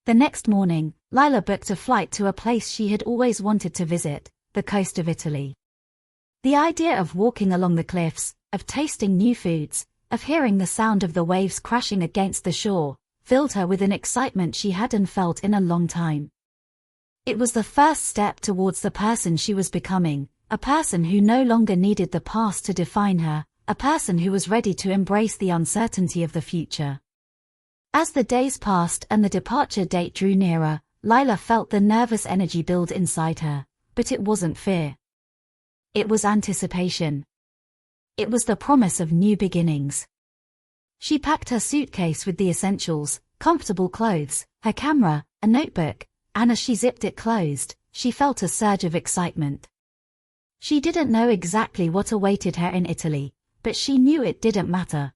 Speaker 1: The next morning, Lila booked a flight to a place she had always wanted to visit, the coast of Italy. The idea of walking along the cliffs, of tasting new foods, of hearing the sound of the waves crashing against the shore, filled her with an excitement she hadn't felt in a long time. It was the first step towards the person she was becoming, a person who no longer needed the past to define her, a person who was ready to embrace the uncertainty of the future. As the days passed and the departure date drew nearer, Lila felt the nervous energy build inside her, but it wasn't fear. It was anticipation. It was the promise of new beginnings. She packed her suitcase with the essentials, comfortable clothes, her camera, a notebook, and as she zipped it closed, she felt a surge of excitement. She didn't know exactly what awaited her in Italy, but she knew it didn't matter.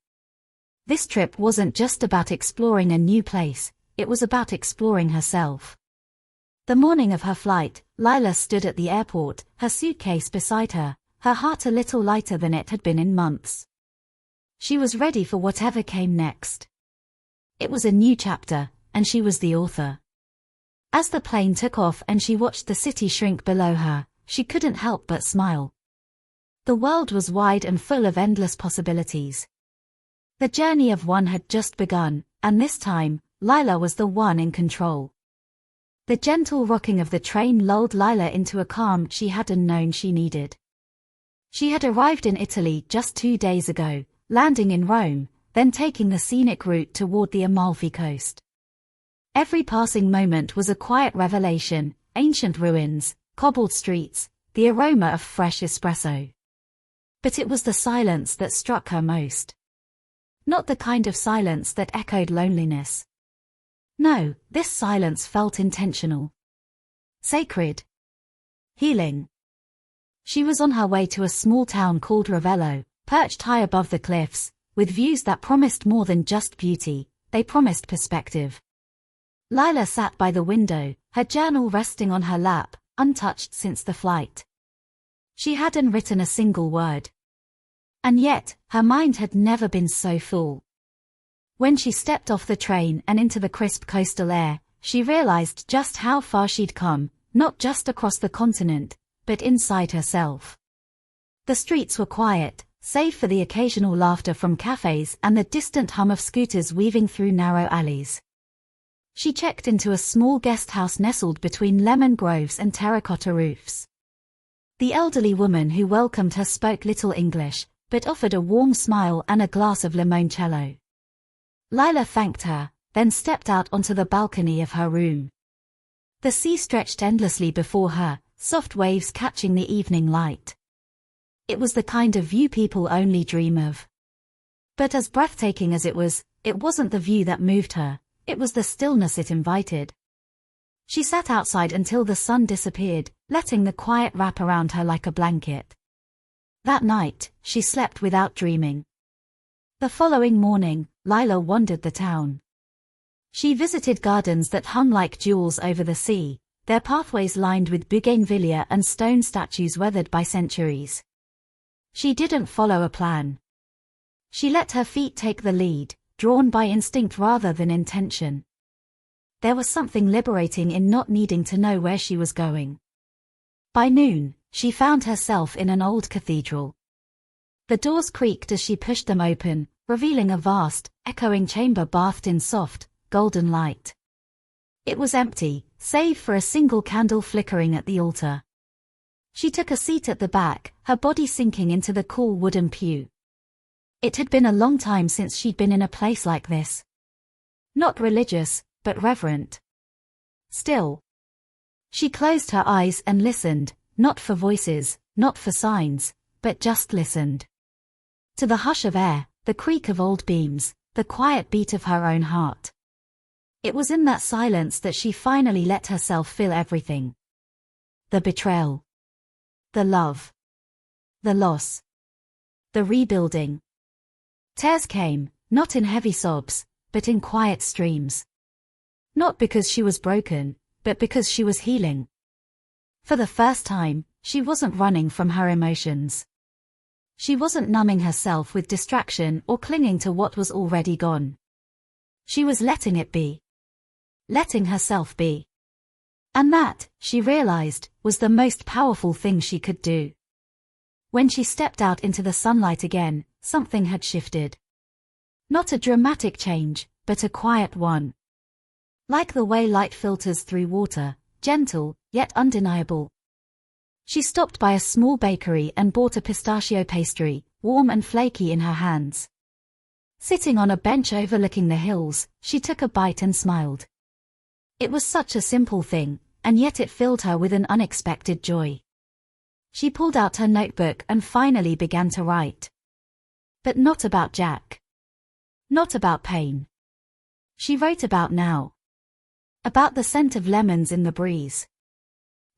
Speaker 1: This trip wasn't just about exploring a new place, it was about exploring herself. The morning of her flight, Lila stood at the airport, her suitcase beside her, her heart a little lighter than it had been in months. She was ready for whatever came next. It was a new chapter, and she was the author. As the plane took off and she watched the city shrink below her, she couldn't help but smile. The world was wide and full of endless possibilities. The journey of one had just begun, and this time, Lila was the one in control. The gentle rocking of the train lulled Lila into a calm she hadn't known she needed. She had arrived in Italy just 2 days ago, landing in Rome, then taking the scenic route toward the Amalfi Coast. Every passing moment was a quiet revelation, ancient ruins, cobbled streets, the aroma of fresh espresso. But it was the silence that struck her most. Not the kind of silence that echoed loneliness. No, this silence felt intentional. Sacred. Healing. She was on her way to a small town called Ravello, perched high above the cliffs, with views that promised more than just beauty, they promised perspective. Lila sat by the window, her journal resting on her lap, untouched since the flight. She hadn't written a single word. And yet, her mind had never been so full. When she stepped off the train and into the crisp coastal air, she realized just how far she'd come, not just across the continent, but inside herself. The streets were quiet, save for the occasional laughter from cafes and the distant hum of scooters weaving through narrow alleys. She checked into a small guest house nestled between lemon groves and terracotta roofs. The elderly woman who welcomed her spoke little English, but offered a warm smile and a glass of limoncello. Lila thanked her, then stepped out onto the balcony of her room. The sea stretched endlessly before her, soft waves catching the evening light. It was the kind of view people only dream of. But as breathtaking as it wasn't the view that moved her, it was the stillness it invited. She sat outside until the sun disappeared, letting the quiet wrap around her like a blanket. That night, she slept without dreaming. The following morning, Lila wandered the town. She visited gardens that hung like jewels over the sea, their pathways lined with bougainvillea and stone statues weathered by centuries. She didn't follow a plan. She let her feet take the lead, drawn by instinct rather than intention. There was something liberating in not needing to know where she was going. By noon, she found herself in an old cathedral. The doors creaked as she pushed them open, revealing a vast, echoing chamber bathed in soft, golden light. It was empty, save for a single candle flickering at the altar. She took a seat at the back, her body sinking into the cool wooden pew. It had been a long time since she'd been in a place like this. Not religious, but reverent. Still. She closed her eyes and listened, not for voices, not for signs, but just listened. To the hush of air, the creak of old beams, the quiet beat of her own heart. It was in that silence that she finally let herself feel everything. The betrayal. The love. The loss. The rebuilding. Tears came, not in heavy sobs, but in quiet streams. Not because she was broken, but because she was healing. For the first time, she wasn't running from her emotions. She wasn't numbing herself with distraction or clinging to what was already gone. She was letting it be. Letting herself be. And that, she realized, was the most powerful thing she could do. When she stepped out into the sunlight again, something had shifted. Not a dramatic change, but a quiet one. Like the way light filters through water, gentle, yet undeniable. She stopped by a small bakery and bought a pistachio pastry, warm and flaky in her hands. Sitting on a bench overlooking the hills, she took a bite and smiled. It was such a simple thing, and yet it filled her with an unexpected joy. She pulled out her notebook and finally began to write. But not about Jack. Not about pain. She wrote about now. About the scent of lemons in the breeze.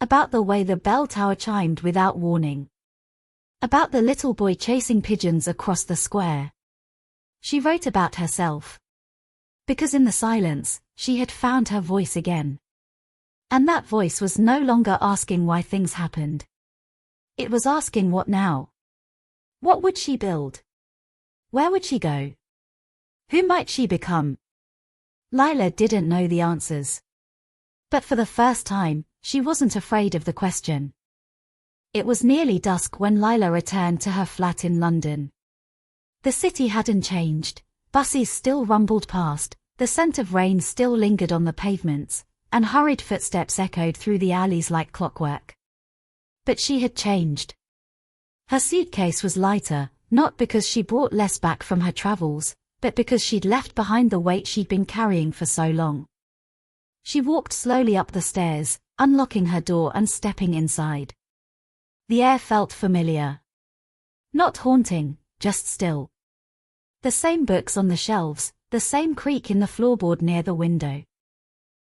Speaker 1: About the way the bell tower chimed without warning. About the little boy chasing pigeons across the square. She wrote about herself. Because in the silence, she had found her voice again. And that voice was no longer asking why things happened. It was asking what now? What would she build? Where would she go? Who might she become? Lila didn't know the answers. But for the first time, she wasn't afraid of the question. It was nearly dusk when Lila returned to her flat in London. The city hadn't changed, buses still rumbled past, the scent of rain still lingered on the pavements, and hurried footsteps echoed through the alleys like clockwork. But she had changed. Her suitcase was lighter, not because she brought less back from her travels, but because she'd left behind the weight she'd been carrying for so long. She walked slowly up the stairs, unlocking her door and stepping inside. The air felt familiar. Not haunting, just still. The same books on the shelves, the same creak in the floorboard near the window.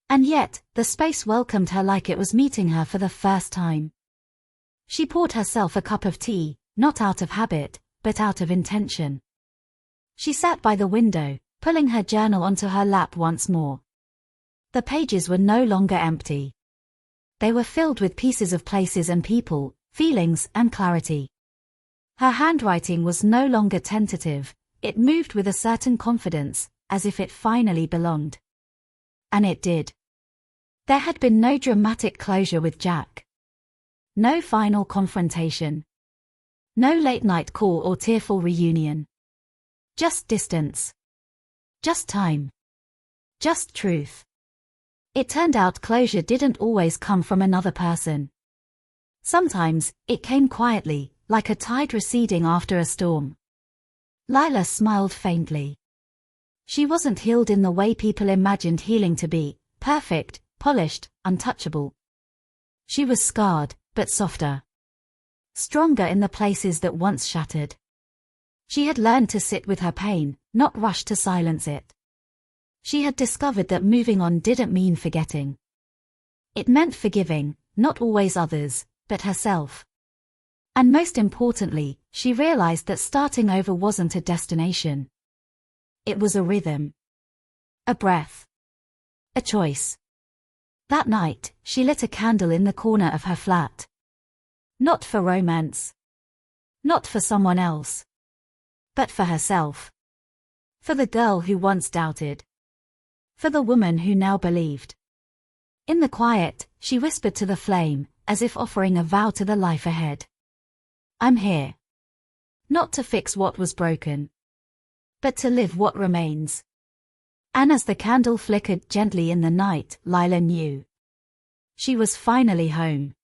Speaker 1: And yet, the space welcomed her like it was meeting her for the first time. She poured herself a cup of tea, not out of habit, but out of intention. She sat by the window, pulling her journal onto her lap once more. The pages were no longer empty. They were filled with pieces of places and people, feelings and clarity. Her handwriting was no longer tentative, it moved with a certain confidence, as if it finally belonged. And it did. There had been no dramatic closure with Jack. No final confrontation. No late-night call or tearful reunion. Just distance. Just time. Just truth. It turned out closure didn't always come from another person. Sometimes, it came quietly, like a tide receding after a storm. Lila smiled faintly. She wasn't healed in the way people imagined healing to be, perfect, polished, untouchable. She was scarred, but softer. Stronger in the places that once shattered. She had learned to sit with her pain, not rush to silence it. She had discovered that moving on didn't mean forgetting. It meant forgiving, not always others, but herself. And most importantly, she realized that starting over wasn't a destination. It was a rhythm. A breath. A choice. That night, she lit a candle in the corner of her flat. Not for romance. Not for someone else. But for herself. For the girl who once doubted. For the woman who now believed. In the quiet, she whispered to the flame, as if offering a vow to the life ahead. I'm here. Not to fix what was broken. But to live what remains. And as the candle flickered gently in the night, Lila knew. She was finally home.